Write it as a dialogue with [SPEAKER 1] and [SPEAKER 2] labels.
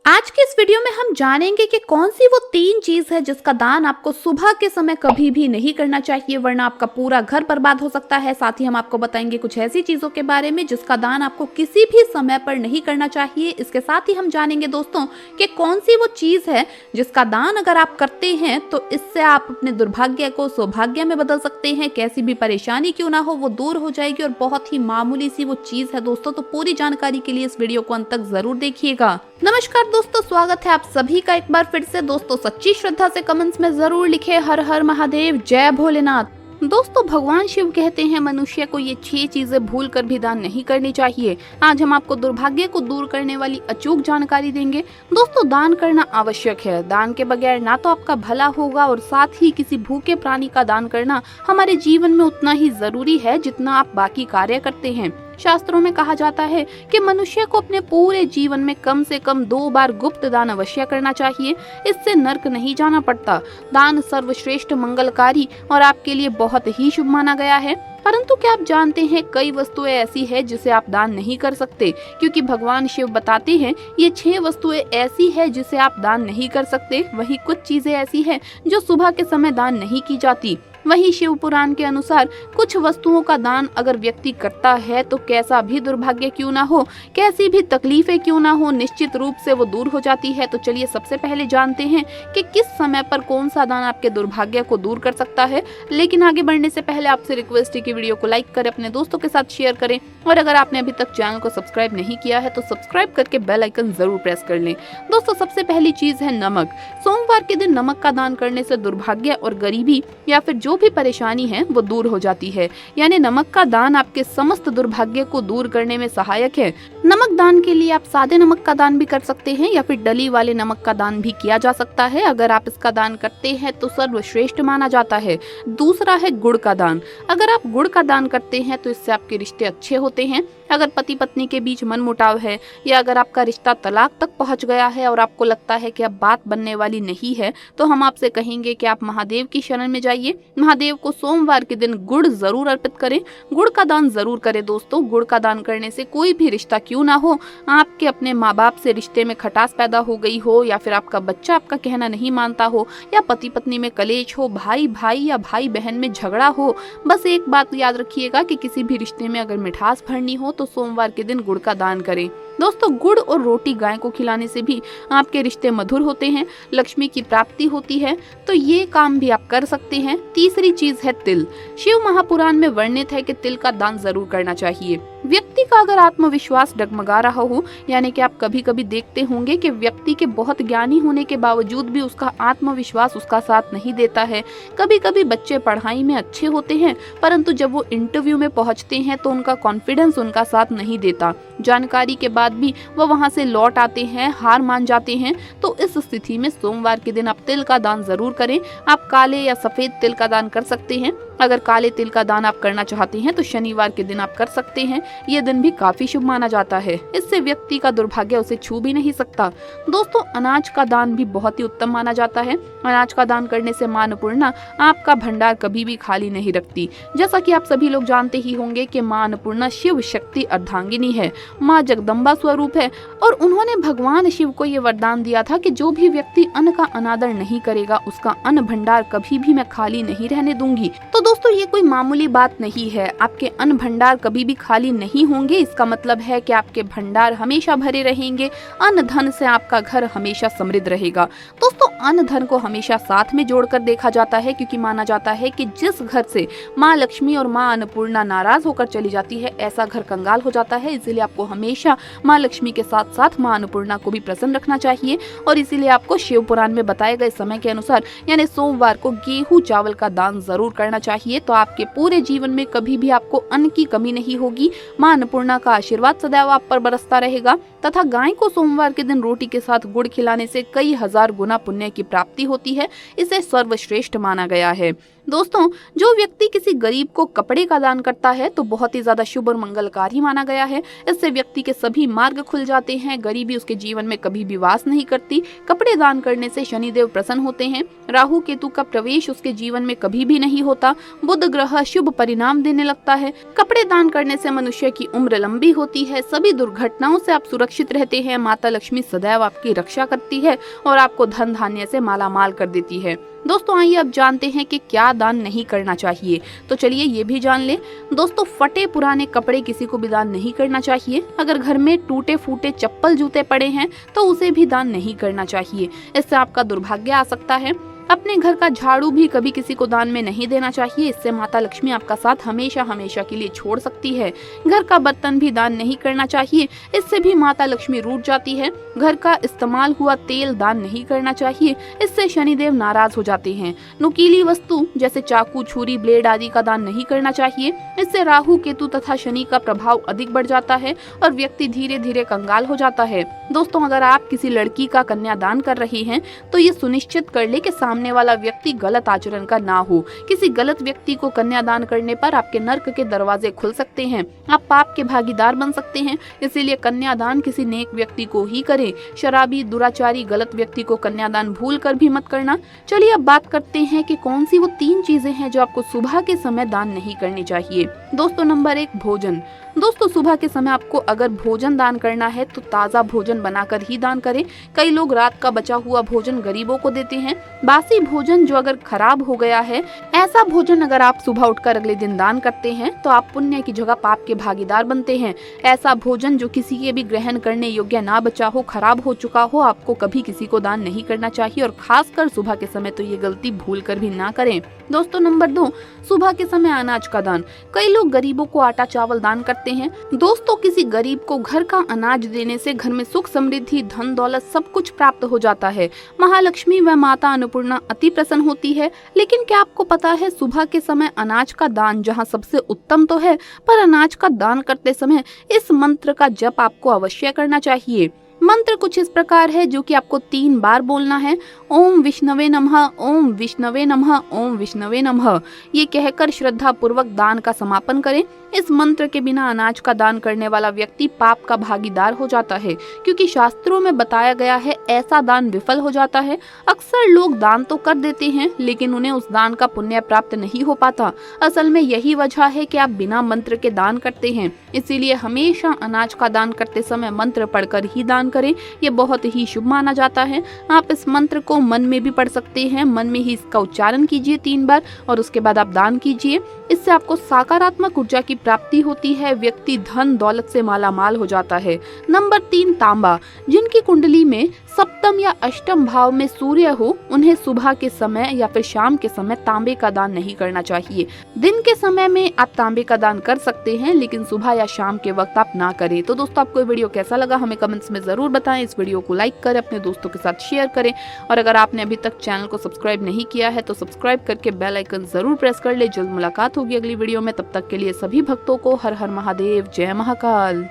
[SPEAKER 1] आज के इस वीडियो में हम जानेंगे कि कौन सी वो 3 चीज है जिसका दान आपको सुबह के समय कभी भी नहीं करना चाहिए, वरना आपका पूरा घर बर्बाद हो सकता है। साथ ही हम आपको बताएंगे कुछ ऐसी चीजों के बारे में जिसका दान आपको किसी भी समय पर नहीं करना चाहिए। इसके साथ ही हम जानेंगे दोस्तों कि कौन सी वो चीज है जिसका दान अगर आप करते हैं तो इससे आप अपने दुर्भाग्य को सौभाग्य में बदल सकते हैं। कैसी भी परेशानी क्यों ना हो वो दूर हो जाएगी और बहुत ही मामूली सी वो चीज है दोस्तों। तो पूरी जानकारी के लिए इस वीडियो को अंत तक जरूर देखिएगा। नमस्कार दोस्तों, स्वागत है आप सभी का एक बार फिर से। दोस्तों सच्ची श्रद्धा से कमेंट्स में जरूर लिखे हर हर महादेव, जय भोलेनाथ। दोस्तों भगवान शिव कहते हैं मनुष्य को ये 6 चीजें भूल कर भी दान नहीं करनी चाहिए। आज हम आपको दुर्भाग्य को दूर करने वाली अचूक जानकारी देंगे। दोस्तों दान करना आवश्यक है। दान के बगैर ना तो आपका भला होगा और साथ ही किसी भूखे प्राणी का दान करना हमारे जीवन में उतना ही जरूरी है जितना आप बाकी कार्य करते हैं। शास्त्रों में कहा जाता है कि मनुष्य को अपने पूरे जीवन में कम से कम 2 बार गुप्त दान अवश्य करना चाहिए। इससे नर्क नहीं जाना पड़ता। दान सर्वश्रेष्ठ मंगलकारी और आपके लिए बहुत ही शुभ माना गया है। परंतु क्या आप जानते हैं कई वस्तुएं ऐसी है जिसे आप दान नहीं कर सकते, क्योंकि भगवान शिव बताते हैं ये 6 वस्तुएं ऐसी है जिसे आप दान नहीं कर सकते। वही कुछ चीजें ऐसी है जो सुबह के समय दान नहीं की जाती। वही शिव पुराण के अनुसार कुछ वस्तुओं का दान अगर व्यक्ति करता है तो कैसा भी दुर्भाग्य क्यों ना हो, कैसी भी तकलीफें क्यों ना हो, निश्चित रूप से वो दूर हो जाती है। तो चलिए सबसे पहले जानते हैं कि किस समय पर कौन सा दान आपके दुर्भाग्य को दूर कर सकता है। लेकिन आगे बढ़ने से पहले आपसे रिक्वेस्ट है कि वीडियो को लाइक करें, अपने दोस्तों के साथ शेयर करें और अगर आपने अभी तक चैनल को सब्सक्राइब नहीं किया है तो सब्सक्राइब करके बेल आइकन जरूर प्रेस कर लें। दोस्तों सबसे पहली चीज है नमक। सोमवार के दिन नमक का दान करने से दुर्भाग्य और गरीबी या फिर जो भी परेशानी है वो दूर हो जाती है। यानी नमक का दान आपके समस्त दुर्भाग्य को दूर करने में सहायक है। नमक दान के लिए आप सादे नमक का दान भी कर सकते हैं या फिर डली वाले नमक का दान भी किया जा सकता है। अगर आप इसका दान करते हैं तो सर्वश्रेष्ठ माना जाता है। दूसरा है गुड़ का दान। अगर आप गुड़ का दान करते हैं तो इससे आपके रिश्ते अच्छे होते हैं। अगर पति पत्नी के बीच मनमुटाव है या अगर आपका रिश्ता तलाक तक पहुंच गया है और आपको लगता है कि अब बात बनने वाली नहीं है, तो हम आपसे कहेंगे कि आप महादेव की शरण में जाइए। महादेव को सोमवार के दिन गुड़ जरूर अर्पित करें, गुड़ का दान जरूर करें। दोस्तों गुड़ का दान करने से कोई भी रिश्ता क्यों ना हो, आपके अपने माँ बाप से रिश्ते में खटास पैदा हो गई हो या फिर आपका बच्चा आपका कहना नहीं मानता हो या पति पत्नी में कलेश हो, भाई भाई या भाई बहन में झगड़ा हो, बस एक बात याद रखिएगा कि किसी भी रिश्ते में अगर मिठास भरनी हो तो सोमवार के दिन गुड़ का दान करें। दोस्तों गुड़ और रोटी गाय को खिलाने से भी आपके रिश्ते मधुर होते हैं, लक्ष्मी की प्राप्ति होती है। तो ये काम भी आप कर सकते हैं। तीसरी चीज है तिल। शिव महापुराण में वर्णित है कि तिल का दान जरूर करना चाहिए। व्यक्ति का अगर आत्मविश्वास डगमगा रहा हो, यानी कि आप कभी कभी देखते होंगे कि व्यक्ति के बहुत ज्ञानी होने के बावजूद भी उसका आत्मविश्वास उसका साथ नहीं देता है। कभी कभी बच्चे पढ़ाई में अच्छे होते हैं परंतु जब वो इंटरव्यू में पहुंचते हैं तो उनका कॉन्फिडेंस उनका साथ नहीं देता। जानकारी के बाद भी वो वहां से लौट आते हैं, हार मान जाते हैं। तो इस स्थिति में सोमवार के दिन आप तिल का दान जरूर करें। आप काले या सफेद तिल का दान कर सकते हैं। अगर काले तिल का दान आप करना चाहते हैं तो शनिवार के दिन आप कर सकते हैं। ये दिन भी काफी शुभ माना जाता है। इससे व्यक्ति का दुर्भाग्य उसे छू भी नहीं सकता। दोस्तों अनाज का दान भी बहुत ही उत्तम माना जाता है। अनाज का दान करने से मां अन्नपूर्णा आपका भंडार कभी भी खाली नहीं रखती। जैसा कि आप सभी लोग जानते ही होंगे कि मां अन्नपूर्णा शिव शक्ति अर्धांगिनी है, मां जगदम्बा स्वरूप है और उन्होंने भगवान शिव को ये वरदान दिया था कि जो भी व्यक्ति अन्न का अनादर नहीं करेगा उसका अन्न भंडार कभी भी मैं खाली नहीं रहने दूंगी। तो दोस्तों ये कोई मामूली बात नहीं है। आपके अन्न भंडार कभी भी खाली नहीं होंगे। इसका मतलब है कि आपके भंडार हमेशा भरे रहेंगे। अन्न धन से आपका घर हमेशा समृद्ध रहेगा। दोस्तों अन्न धन को हमेशा साथ में जोड़कर देखा जाता है, क्योंकि माना जाता है कि जिस घर से माँ लक्ष्मी और माँ अन्नपूर्णा नाराज होकर चली जाती है ऐसा घर कंगाल हो जाता है। इसीलिए आपको हमेशा माँ लक्ष्मी के साथ साथ माँ अन्नपूर्णा को भी प्रसन्न रखना चाहिए और इसीलिए आपको शिव पुराण में बताए गए समय के अनुसार यानी सोमवार को गेहूं चावल का दान जरूर करना चाहिए। तो आपके पूरे जीवन में कभी भी आपको अन्न की कमी नहीं होगी। माँ अन्नपूर्णा का आशीर्वाद सदैव आप पर बरसता रहेगा तथा गाय को सोमवार के दिन रोटी के साथ गुड़ खिलाने से कई हजार गुना पुण्य की प्राप्ति होती है। इसे सर्वश्रेष्ठ माना गया है। दोस्तों, जो व्यक्ति किसी गरीब को कपड़े का दान करता है तो बहुत ही ज्यादा शुभ और मंगलकारी माना गया है। इससे व्यक्ति के सभी मार्ग खुल जाते हैं, गरीबी उसके जीवन में कभी भी वास नहीं करती। कपड़े दान करने से शनिदेव प्रसन्न होते हैं, राहु केतु का प्रवेश उसके जीवन में कभी भी नहीं होता, बुध ग्रह शुभ परिणाम देने लगता है। कपड़े दान करने से मनुष्य की उम्र लंबी होती है, सभी दुर्घटनाओं से आप सुरक्षित रहते हैं, माता लक्ष्मी सदैव आपकी रक्षा करती है और आपको धन धान्य से मालामाल कर देती है। दोस्तों, आइए अब जानते हैं कि क्या दान नहीं करना चाहिए। तो चलिए ये भी जान लें। दोस्तों, फटे पुराने कपड़े किसी को भी दान नहीं करना चाहिए। अगर घर में टूटे फूटे चप्पल जूते पड़े हैं तो उसे भी दान नहीं करना चाहिए, इससे आपका दुर्भाग्य आ सकता है। अपने घर का झाड़ू भी कभी किसी को दान में नहीं देना चाहिए, इससे माता लक्ष्मी आपका साथ हमेशा हमेशा के लिए छोड़ सकती है। घर का बर्तन भी दान नहीं करना चाहिए, इससे भी माता लक्ष्मी रूठ जाती है। घर का इस्तेमाल हुआ तेल दान नहीं करना चाहिए, इससे शनिदेव नाराज हो जाते हैं। नुकीली वस्तु जैसे चाकू, छुरी, ब्लेड आदि का दान नहीं करना चाहिए, इससे राहु केतु तथा शनि का प्रभाव अधिक बढ़ जाता है और व्यक्ति धीरे धीरे कंगाल हो जाता है। दोस्तों, अगर आप किसी लड़की का कन्यादान कर रहे हैं तो ये सुनिश्चित कर ले कि सामने वाला व्यक्ति गलत आचरण का ना हो। किसी गलत व्यक्ति को कन्यादान करने पर आपके नर्क के दरवाजे खुल सकते हैं, आप पाप के भागीदार बन सकते हैं। इसीलिए कन्यादान किसी नेक व्यक्ति को ही करें। शराबी, दुराचारी, गलत व्यक्ति को कन्यादान भूल कर भी मत करना। चलिए अब बात करते हैं कि कौन सी वो 3 चीजें हैं जो आपको सुबह के समय दान नहीं करनी चाहिए। दोस्तों, नंबर 1, भोजन। दोस्तों, सुबह के समय आपको अगर भोजन दान करना है तो ताज़ा भोजन बनाकर ही दान करें। कई लोग रात का बचा हुआ भोजन गरीबों को देते हैं। बासी भोजन जो अगर खराब हो गया है, ऐसा भोजन अगर आप सुबह उठकर अगले दिन दान करते हैं तो आप पुण्य की जगह पाप के भागीदार बनते हैं। ऐसा भोजन जो किसी के भी ग्रहण करने योग्य ना बचा हो, खराब हो चुका हो, आपको कभी किसी को दान नहीं करना चाहिए और खासकर सुबह के समय तो ये गलती भूल कर भी ना करें। दोस्तों, नंबर 2, सुबह के समय अनाज का दान। कई लोग गरीबों को आटा चावल दान करते हैं। दोस्तों, किसी गरीब को घर का अनाज देने से घर में सुख, समृद्धि, धन दौलत सब कुछ प्राप्त हो जाता है। महालक्ष्मी व माता अन्नपूर्णा अति प्रसन्न होती है। लेकिन क्या आपको पता है, सुबह के समय अनाज का दान जहां सबसे उत्तम तो है, पर अनाज का दान करते समय इस मंत्र का जप आपको अवश्य करना चाहिए। मंत्र कुछ इस प्रकार है जो कि आपको 3 बार बोलना है। ओम विष्णवे नमः, ओम विष्णवे नमः, ओम विष्णवे नमः। ये कहकर श्रद्धा पूर्वक दान का समापन करें। इस मंत्र के बिना अनाज का दान करने वाला व्यक्ति पाप का भागीदार हो जाता है, क्योंकि शास्त्रों में बताया गया है ऐसा दान विफल हो जाता है। अक्सर लोग दान तो कर देते हैं लेकिन उन्हें उस दान का पुण्य प्राप्त नहीं हो पाता। असल में यही वजह है कि आप बिना मंत्र के दान करते हैं। इसीलिए हमेशा अनाज का दान करते समय मंत्र पढ़कर ही दान करें, ये बहुत ही शुभ माना जाता है। आप इस मंत्र को मन में भी पढ़ सकते हैं, मन में ही इसका उच्चारण कीजिए 3 बार और उसके बाद आप दान कीजिए। इससे आपको सकारात्मक ऊर्जा की प्राप्ति होती है, व्यक्ति धन दौलत से मालामाल हो जाता है। नंबर 3, तांबा। जिनकी कुंडली में सप्तम या अष्टम भाव में सूर्य हो, उन्हें सुबह के समय या फिर शाम के समय तांबे का दान नहीं करना चाहिए। दिन के समय में आप तांबे का दान कर सकते हैं, लेकिन सुबह या शाम के वक्त आप ना करें। तो दोस्तों, आपको ये वीडियो कैसा लगा हमें कमेंट्स में जरूर बताएं। इस वीडियो को लाइक करें, अपने दोस्तों के साथ शेयर करें और अगर आपने अभी तक चैनल को सब्सक्राइब नहीं किया है तो सब्सक्राइब करके बेल आइकन जरूर प्रेस कर ले। जल्द मुलाकात होगी अगली वीडियो में, तब तक के लिए सभी भक्तों को हर हर महादेव, जय महाकाल।